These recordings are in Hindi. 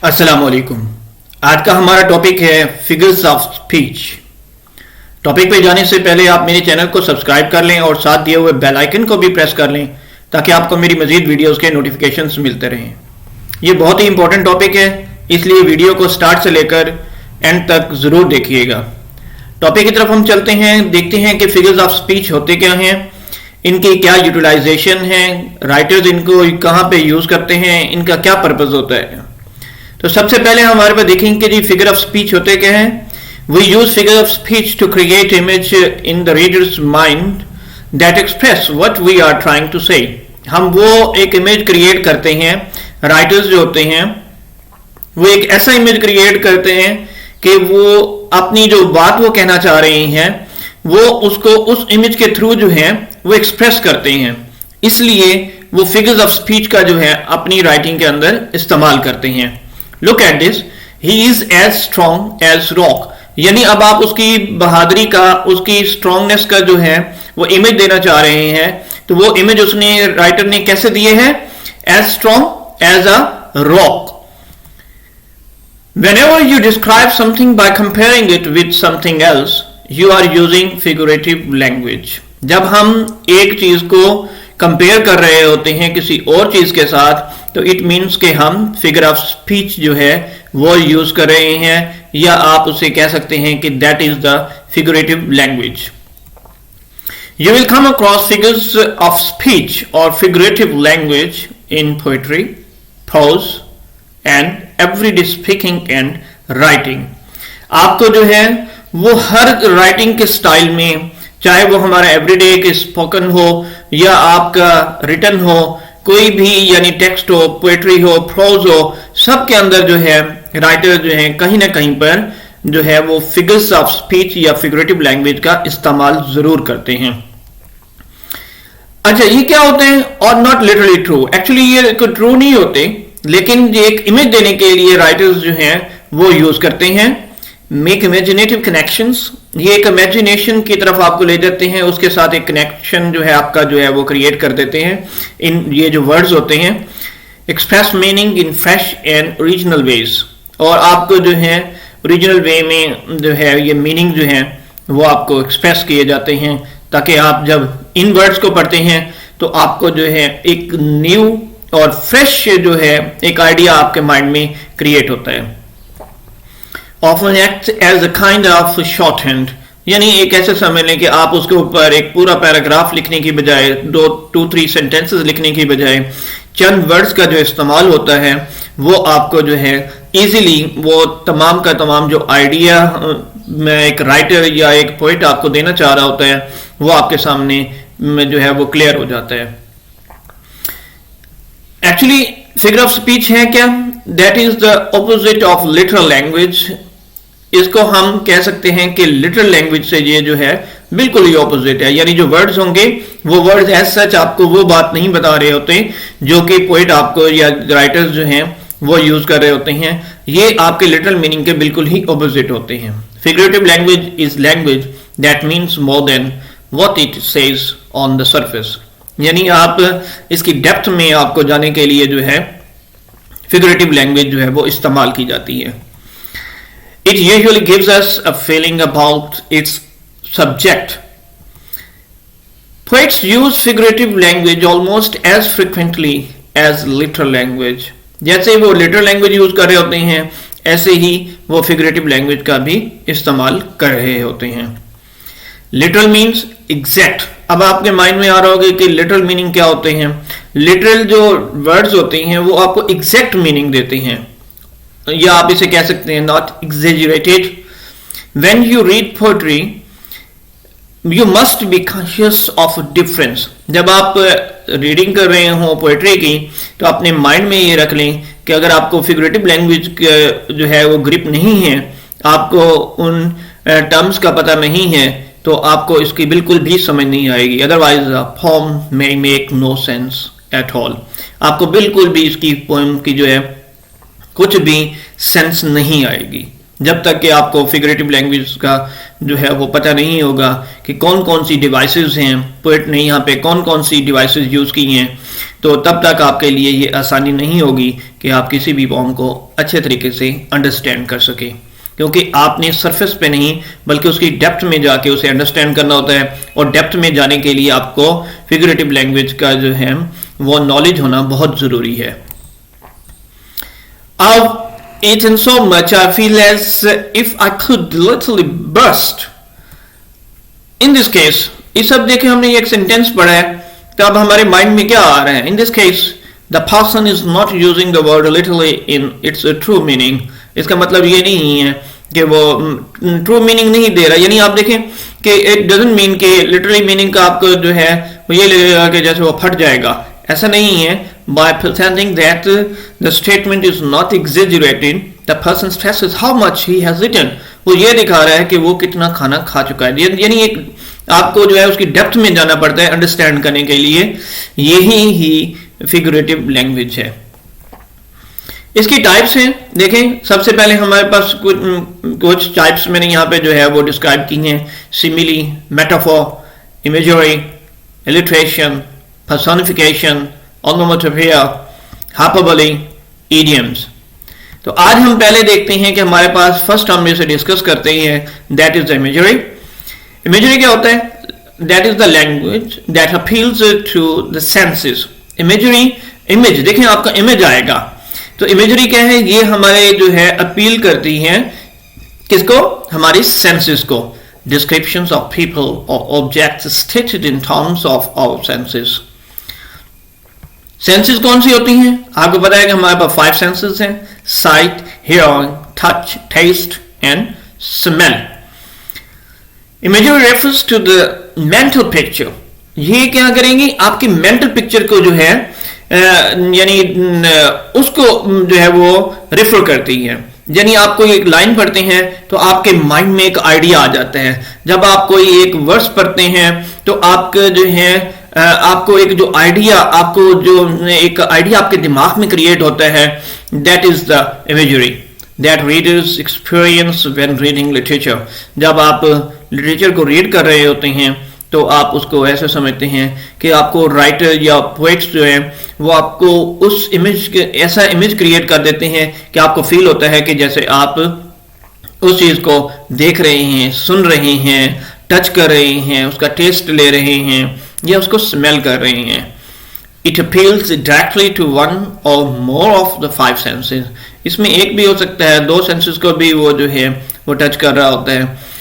अस्सलाम वालेकुम। आज का हमारा टॉपिक है फिगर्स ऑफ स्पीच। टॉपिक पे जाने से पहले आप मेरे चैनल को सब्सक्राइब कर लें और साथ दिए हुए बेल आइकन को भी प्रेस कर लें ताकि आपको मेरी मजीद वीडियोस के नोटिफिकेशंस मिलते रहें। ये बहुत ही इंपॉर्टेंट टॉपिक है, इसलिए वीडियो को स्टार्ट से लेकर एंड तक ज़रूर देखिएगा। टॉपिक की तरफ हम चलते हैं, देखते हैं कि फिगर्स ऑफ स्पीच होते क्या हैं, इनकी क्या यूटिलाइजेशन है, राइटर्स इनको कहाँ पे यूज़ करते हैं, इनका क्या पर्पज़ होता है। तो सबसे पहले हमारे पास देखेंगे कि फिगर ऑफ स्पीच होते क्या हैं। We use figure of speech to create image in the readers mind that express what we are trying to say. हम वो एक इमेज क्रिएट करते हैं, राइटर्स जो होते हैं वो एक ऐसा इमेज क्रिएट करते हैं कि वो अपनी जो बात वो कहना चाह रहे हैं वो उसको उस इमेज के थ्रू जो है वो एक्सप्रेस करते हैं, इसलिए वो फिगर्स ऑफ स्पीच का जो है अपनी राइटिंग के अंदर इस्तेमाल करते हैं। Look at this, he is as strong as rock। यानी अब आप उसकी बहादुरी का, उसकी स्ट्रांगनेस का जो है वो इमेज देना चाह रहे हैं, तो वो इमेज उसने राइटर ने कैसे दिए है? as strong as a rock। Whenever you describe something by comparing it with something else, you are using figurative language। जब हम एक चीज को कंपेयर कर रहे होते हैं किसी और चीज के साथ, तो इट मीन्स कि हम फिगर ऑफ स्पीच जो है वो यूज कर रहे हैं, या आप उसे कह सकते हैं कि that is the figurative language. You will come across figures of speech और figurative language in poetry, prose and everyday speaking and writing. आपको जो है वो हर राइटिंग के स्टाइल में, चाहे वो हमारा एवरीडे के स्पोकन हो या आपका रिटन हो, कोई भी यानी टेक्स्ट हो, पोएट्री हो, प्रोज हो, सब के अंदर जो है राइटर जो है कहीं ना कहीं पर जो है वो फिगर्स ऑफ स्पीच या फिगरेटिव लैंग्वेज का इस्तेमाल जरूर करते हैं। अच्छा, ये क्या होते हैं? और नॉट लिटरली ट्रू। एक्चुअली ये ट्रू नहीं होते, लेकिन ये एक इमेज देने के लिए राइटर्स जो हैं वो यूज करते हैं। मेक इमेजिनेटिव कनेक्शंस, ये एक इमेजिनेशन की तरफ आपको ले जाते हैं, उसके साथ एक कनेक्शन जो है आपका जो है वो क्रिएट कर देते हैं। इन ये जो वर्ड्स होते हैं, express meaning in fresh and original ways, और आपको जो है ओरिजिनल वे में जो है ये मीनिंग जो है वो आपको एक्सप्रेस किए जाते हैं, ताकि आप जब इन वर्ड्स को पढ़ते हैं तो आपको जो है एक न्यू और फ्रेश जो है एक आइडिया आपके माइंड में क्रिएट होता है। Often act as a kind of shorthand, यानी एक ऐसे समझ लें कि आप उसके ऊपर एक पूरा पैराग्राफ लिखने की बजाय, 2-3 सेंटेंसेस लिखने की बजाय चंद वर्ड्स का जो इस्तेमाल होता है वो आपको जो है इजीली वो तमाम का तमाम जो आइडिया में एक राइटर या एक पोइट आपको देना चाह रहा होता है वो आपके सामने में जो है वो क्लियर हो जाता है। एक्चुअली फिगर ऑफ स्पीच है क्या? That is the opposite of literal language. इसको हम कह सकते हैं कि लिटरल लैंग्वेज से ये जो है बिल्कुल ही ऑपोजिट है, यानी जो वर्ड्स होंगे वो वर्ड्स एज सच आपको वो बात नहीं बता रहे होते जो कि पोइट आपको या राइटर्स जो हैं वो यूज कर रहे होते हैं। ये आपके लिटरल मीनिंग के बिल्कुल ही ऑपोजिट होते हैं। Figurative language is language that means more than what it says on the surface, यानी आप इसकी डेप्थ में आपको जाने के लिए जो है फिगरेटिव लैंग्वेज जो है वो इस्तेमाल की जाती है। It usually gives us a feeling about its subject. Poets use figurative language almost as frequently as literal language. जैसे वो literal language यूज कर रहे होते हैं, ऐसे ही वो figurative language का भी इस्तेमाल कर रहे होते हैं। Literal means exact। अब आपके माइंड में आ रहा होगा कि लिटरल मीनिंग क्या होते हैं। लिटरल जो वर्ड्स होते हैं वो आपको एग्जैक्ट मीनिंग देते हैं, या आप इसे कह सकते हैं not exaggerated. When you read poetry you must be conscious of difference. जब आप रीडिंग कर रहे हो पोएट्री की तो अपने माइंड में ये रख लें कि अगर आपको फिगरेटिव लैंग्वेज जो है वो ग्रिप नहीं है, आपको उन टर्म्स का पता नहीं है, तो आपको इसकी बिल्कुल भी समझ नहीं आएगी। Otherwise poem may make no sense at all. आपको बिल्कुल भी इसकी पोएम की जो है कुछ भी सेंस नहीं आएगी। जब तक कि आपको फिगरेटिव लैंग्वेज का जो है वो पता नहीं होगा कि कौन कौन सी डिवाइसेस हैं, पोएट ने यहाँ पे कौन कौन सी डिवाइसेस यूज़ की हैं, तो तब तक आपके लिए ये आसानी नहीं होगी कि आप किसी भी पोएम को अच्छे तरीके से अंडरस्टैंड कर सकें, क्योंकि आपने सरफेस पे नहीं बल्कि उसकी डेप्थ में जाके उसे अंडरस्टैंड करना होता है, और डेप्थ में जाने के लिए आपको फिगरेटिव लैंग्वेज का जो है वो नॉलेज होना बहुत ज़रूरी है। अब eaten so much I feel as if I could literally burst. In this case, इस सब देखें हमने एक सेंटेंस पढ़ा है, तो अब हमारे माइंड में क्या आ रहा है? In this case, the person is not using the word literally in its true meaning. इसका मतलब ये नहीं है कि वो ट्रू मीनिंग नहीं दे रहा, यानी आप देखें कि इट डजंट मीन कि लिटरली मीनिंग का आपको जो है वो ये लगेगा कि जैसे वो फट जाएगा, ऐसा नहीं है। By pretending that the statement is not exaggerating, the person stresses how much he has eaten. वो ये दिखा रहा है कि वो कितना खाना खा चुका है, यानी एक आपको जो है उसकी डेप्थ में जाना पड़ता है अंडरस्टैंड करने के लिए। यही ही फिगरेटिव लैंग्वेज है। इसकी टाइप्स हैं, देखें सबसे पहले हमारे पास कुछ टाइप्स मैंने यहाँ पे जो है वो डिस्क्राइब की हैं। Simile, metaphor, imagery, alliteration, personification, onomatopoeia, hyperbole, idioms. तो आज हम पहले देखते हैं कि हमारे पास फर्स्ट हम इसे डिस्कस करते हैं, that is the imagery. Imagery क्या होता है? That is the language that appeals to the senses. Imagery, image देखें आपका इमेज आएगा, तो इमेजरी क्या है? ये हमारे जो है अपील करती है किसको? हमारी सेंसेस को। डिस्क्रिप्शंस ऑफ पीपल और objects stated in terms of our senses. Senses कौन सी होती हैं? आपको पता है कि हमारे पास 5 सेंसेस हैं, sight, hearing, touch, taste and smell. Imagery refers to the mental picture. ये क्या करेंगी? आपकी मेंटल पिक्चर को जो है यानी उसको जो है वो रेफर करती है। यानी आप कोई एक लाइन पढ़ते हैं तो आपके माइंड में एक आइडिया आ जाता है। जब आप कोई एक वर्स पढ़ते हैं तो आपका जो है आपको एक जो आइडिया आपके दिमाग में क्रिएट होता है, that is the imagery that readers experience when reading literature. जब आप लिटरेचर को रीड कर रहे होते हैं तो आप उसको ऐसे समझते हैं कि आपको राइटर या पोएट्स जो हैं वो आपको उस इमेज के ऐसा इमेज क्रिएट कर देते हैं कि आपको फील होता है कि जैसे आप उस चीज को देख रहे हैं, सुन रहे हैं, टच कर रहे हैं, उसका टेस्ट ले रहे हैं या उसको स्मेल कर रहे हैं। It appeals directly to one और मोर ऑफ द 5 सेंसेस। इसमें एक भी हो सकता है, 2 सेंसेस को भी वो जो है वो टच कर रहा होता है।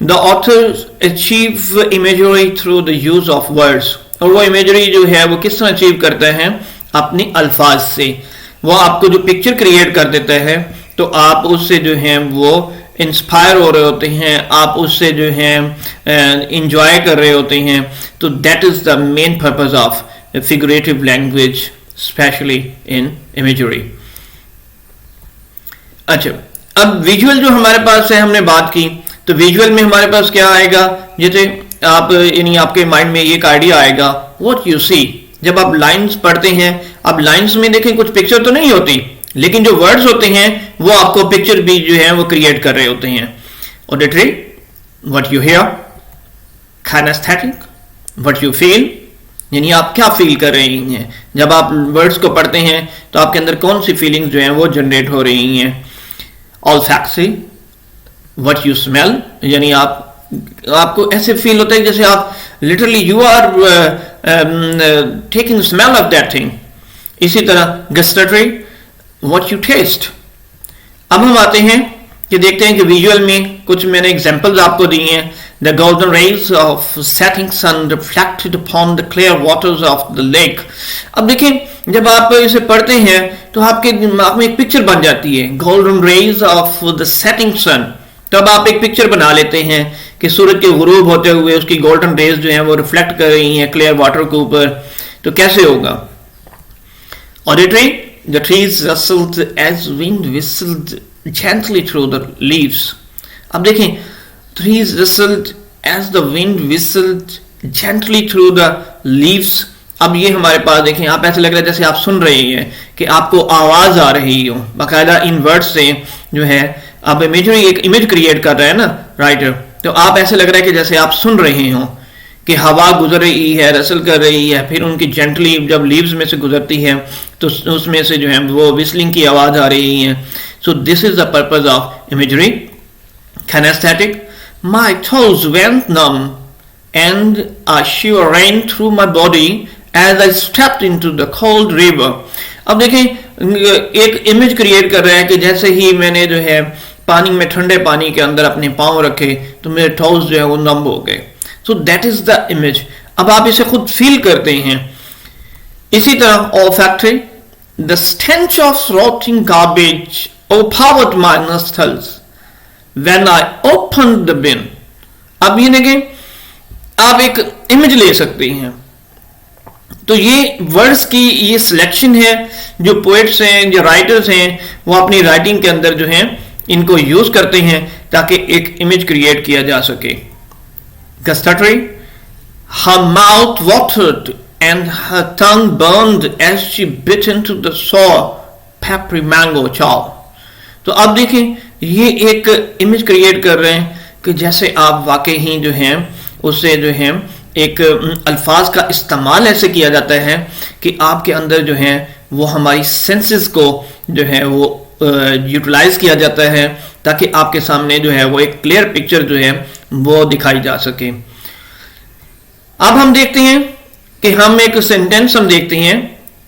The author's achieve imagery through the use of words. और वो इमेजरी जो है वो किस तरह अचीव करता है? अपने अल्फाज से। वो आपको जो पिक्चर क्रिएट कर देता है तो आप उससे जो है वो इंस्पायर हो रहे होते हैं, आप उससे जो है इंजॉय कर रहे होते हैं। तो that is the main purpose of figurative language, specially in imagery. अच्छा, अब विजुअल जो हमारे पास है, हमने बात की, तो विजुअल में हमारे पास क्या आएगा? जैसे आप यानी आपके माइंड में एक आइडिया आएगा, व्हाट यू सी। जब आप लाइंस पढ़ते हैं, अब लाइंस में देखें कुछ पिक्चर तो नहीं होती, लेकिन जो वर्ड्स होते हैं वो आपको पिक्चर भी जो है वो क्रिएट कर रहे होते हैं। Auditory, what you hear. Kinesthetic, what you feel, यानी आप क्या फील कर रहे हैं। जब आप वर्ड्स को पढ़ते हैं तो आपके अंदर कौन सी फीलिंग्स जो हैं वो जनरेट हो रही हैं। ऑल्फैक्टरी, व्हाट यू स्मेल, यानी आपको ऐसे फील होता है जैसे आप literally you are taking smell of that thing. इसी तरह गस्टरी, व्हाट यू टेस्ट। अब हम आते हैं कि देखते हैं कि विजुअल में कुछ मैंने एग्जांपल्स आपको दिए हैं। The golden rays of setting sun reflected upon the clear waters of the lake. अब देखें, जब आप इसे पढ़ते हैं तो आपके दिमाग में एक पिक्चर बन जाती है, golden rays of the setting sun. तब आप एक पिक्चर बना लेते हैं कि सूरज के गुरूब होते हुए उसकी गोल्डन रेज जो है वो रिफ्लेक्ट कर रही हैं क्लियर वाटर के ऊपर। तो कैसे होगा? Auditory, the trees rustled as wind whistled gently through the leaves. अब देखें, trees rustled as the wind whistled gently through the leaves. अब ये हमारे पास देखें, आप ऐसे लग रहा है जैसे आप सुन रहे हैं कि आपको आवाज आ रही हो, बाकायदा इन वर्ड्स से जो है अब इमेजरी एक इमेज क्रिएट कर रहा है ना राइटर, तो आप ऐसे लग रहा है कि जैसे आप सुन रहे हो कि हवा गुजर रही है, रसल कर रही है, फिर उनकी जेंटली जब लीव्स में से गुजरती है तो उसमें से जो है वो विस्लिंग की आवाज आ रही है. So this is the purpose of imagery. Kinesthetic. My toes went numb and a shiver ran through my body as I stepped into the cold river. अब देखें एक इमेज क्रिएट कर रहा है कि जैसे ही मैंने जो है पानी में, ठंडे पानी के अंदर अपने पाँव रखे तो मेरे टोज जो है वो नम हो गए. So that is the image. अब आप इसे खुद फील करते हैं. इसी तरह olfactory. The stench of rotting garbage overpowered my nostrils when I opened the bin. अब ये देखें, आप एक इमेज ले सकते हैं. तो ये वर्ड्स की ये सिलेक्शन है जो पोएट्स हैं, जो राइटर्स हैं, वो अपनी राइटिंग के अंदर जो है इनको यूज करते हैं ताकि एक इमेज क्रिएट किया जा सके. Gustatory. Her mouth watered and her tongue burned as she bit into the sour peppery mango chow. तो अब देखें ये एक इमेज क्रिएट कर रहे हैं कि जैसे आप वाकई ही जो है उससे जो है एक अल्फाज का इस्तेमाल ऐसे किया जाता है कि आपके अंदर जो है वो हमारी सेंसेस को जो है वो यूटिलाइज किया जाता है ताकि आपके सामने जो है वो एक क्लियर पिक्चर जो है वो दिखाई जा सके. अब हम देखते हैं कि हम एक सेंटेंस हम देखते हैं.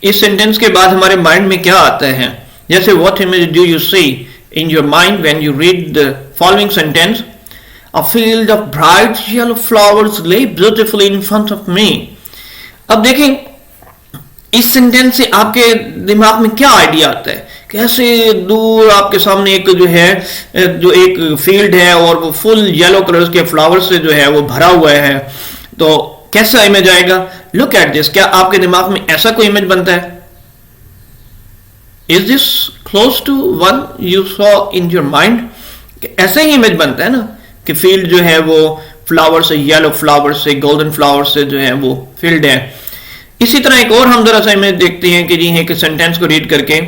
इस सेंटेंस के बाद हमारे माइंड में क्या आता है. जैसे what image do you see in your mind when you read the following sentence? A field of bright yellow flowers lay beautifully in front of me. अब देखें इस सेंटेंस से आपके दिमाग में क्या आइडिया आता है. कैसे दूर आपके सामने एक जो है जो एक फील्ड है और वो फुल येलो कलर्स के फ्लावर्स से जो है वो भरा हुआ है, तो कैसा इमेज आएगा. Look at this. क्या आपके दिमाग में ऐसा कोई इमेज बनता है. Is this close to one you saw in your mind? ऐसा ही इमेज बनता है ना कि फील्ड जो है वो फ्लावर से, येलो फ्लावर से, गोल्डन फ्लावर से जो है वो फील्ड है. इसी तरह एक और हम जरा सा इमेज देखते हैं कि जी एक सेंटेंस को रीड करके.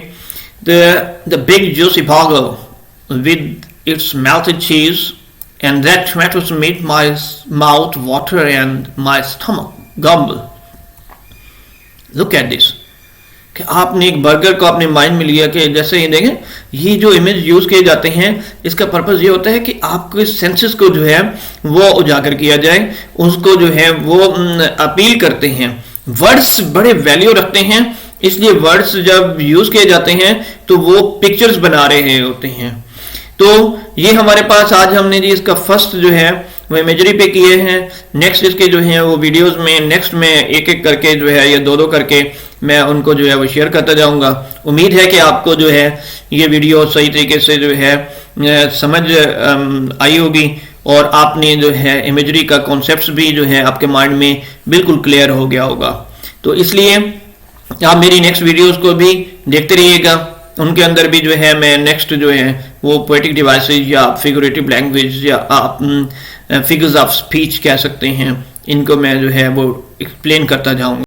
The big juicy burger with its melted cheese and that tomatoes made my mouth water and my stomach gumble. Look at this. कि आपने एक बर्गर को अपने माइंड में लिया कि जैसे ये देखें ये जो इमेज यूज किए जाते हैं इसका पर्पस ये होता है कि आपके सेंसेस को जो है वो उजागर किया जाए, उसको जो है वो अपील करते हैं. वर्ड्स बड़े वैल्यू रखते हैं, इसलिए वर्ड्स जब यूज किए जाते हैं तो वो पिक्चर्स बना रहे होते हैं. तो ये हमारे पास आज हमने जी इसका फर्स्ट जो है वो इमेजरी पे किए हैं. नेक्स्ट इसके जो है वो वीडियोस में नेक्स्ट में एक एक करके जो है या दो दो करके मैं उनको जो है वो शेयर करता जाऊंगा. उम्मीद है कि आपको जो है ये वीडियो सही तरीके से जो है समझ आई होगी और आपने जो है इमेजरी का कॉन्सेप्ट्स भी जो है आपके माइंड में बिल्कुल क्लियर हो गया होगा. तो इसलिए आप मेरी नेक्स्ट वीडियोस को भी देखते रहिएगा. उनके अंदर भी जो है मैं नेक्स्ट जो है वो पोएटिक डिवाइसेज या फिगरेटिव लैंग्वेज या आप फिगर्स ऑफ स्पीच कह सकते हैं, इनको मैं जो है वो एक्सप्लेन करता जाऊंगा.